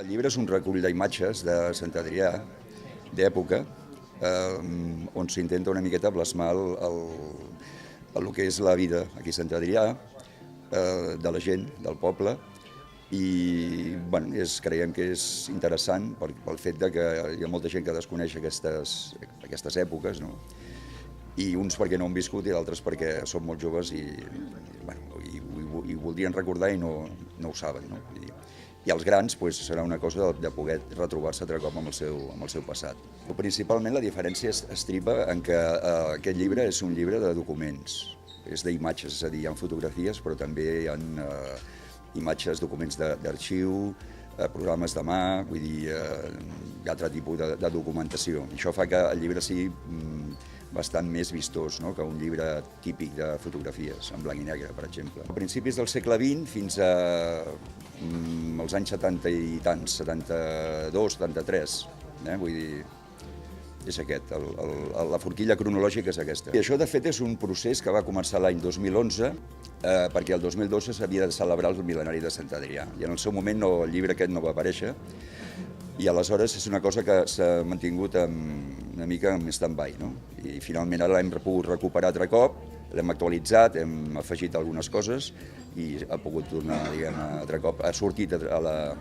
El llibre és un recull d'imatges de Sant Adrià, d'època, on s'intenta una miqueta plasmar el que és la vida aquí a Sant Adrià, de la gent, del poble, i bueno, creiem que és interessant pel fet que hi ha molta gent que desconeix aquestes èpoques, no? I uns perquè no han viscut i d'altres perquè són molt joves i ho voldrien recordar i no ho saben, no? I els grans serà una cosa de poder retrobar-se altre cop amb el seu passat. Principalment la diferència estripa en que aquest llibre és un llibre de documents, és d'imatges, és a dir, hi ha fotografies però també hi ha imatges, documents d'arxiu, programes de mà, vull dir, altre tipus de documentació. Això fa que el llibre sigui bastant més vistós, no?, que un llibre típic de fotografies, en blanc i negre, per exemple. A principis del segle XX fins als anys 70 i tants, 72, 73, vull dir, és aquest, la forquilla cronològica és aquesta. I això, de fet, és un procés que va començar l'any 2011, perquè el 2012 s'havia de celebrar el mil·lenari de Sant Adrià, i en el seu moment el llibre aquest no va aparèixer, i aleshores és una cosa que s'ha mantingut una mica en stand-by, no? I finalment ara l'hem pogut recuperar altre cop, l'hem actualitzat, hem afegit algunes coses i ha pogut tornar, diguem, altre cop, ha sortit a la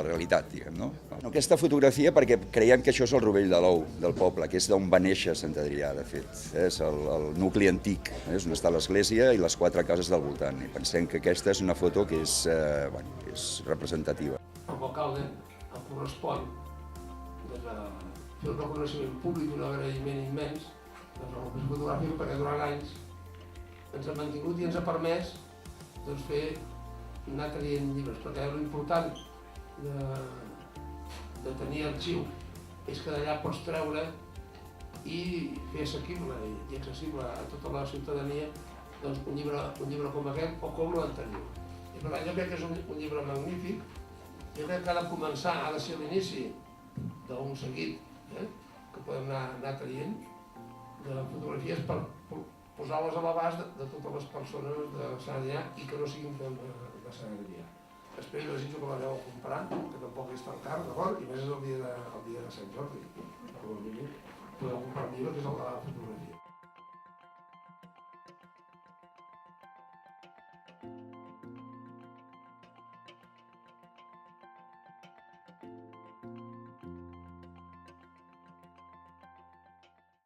realitat, diguem, no? Aquesta fotografia, perquè creiem que això és el rovell de l'ou del poble, que és d'on va néixer Sant Adrià, de fet. És el nucli antic, és on està l'església i les 4 cases del voltant. I pensem que aquesta és una foto que és representativa. Com a alcalde em correspon fer un reconeixement públic, un agraïment immens a la Revolució Fotogràfica, perquè durant anys ens ha mantingut i ens ha permès anar traient llibres, perquè l'important de tenir arxiu és que d'allà pots treure i fer assequible i accessible a tota la ciutadania un llibre com aquest o com l'anterior. I per tant jo crec que és un llibre magnífic. Jo crec que ha de començar, ha de ser l'inici d'un seguit que podem anar traient de fotografies per posar-les a l'abast de totes les persones de Sant Adrià i que no siguin de Sant Adrià. Després desitjo que l'aneu a comprar, que tampoc és tan car, d'acord? I més és el dia de Sant Jordi. Com a mínim podeu comprar un llibre que és el de la fotografia.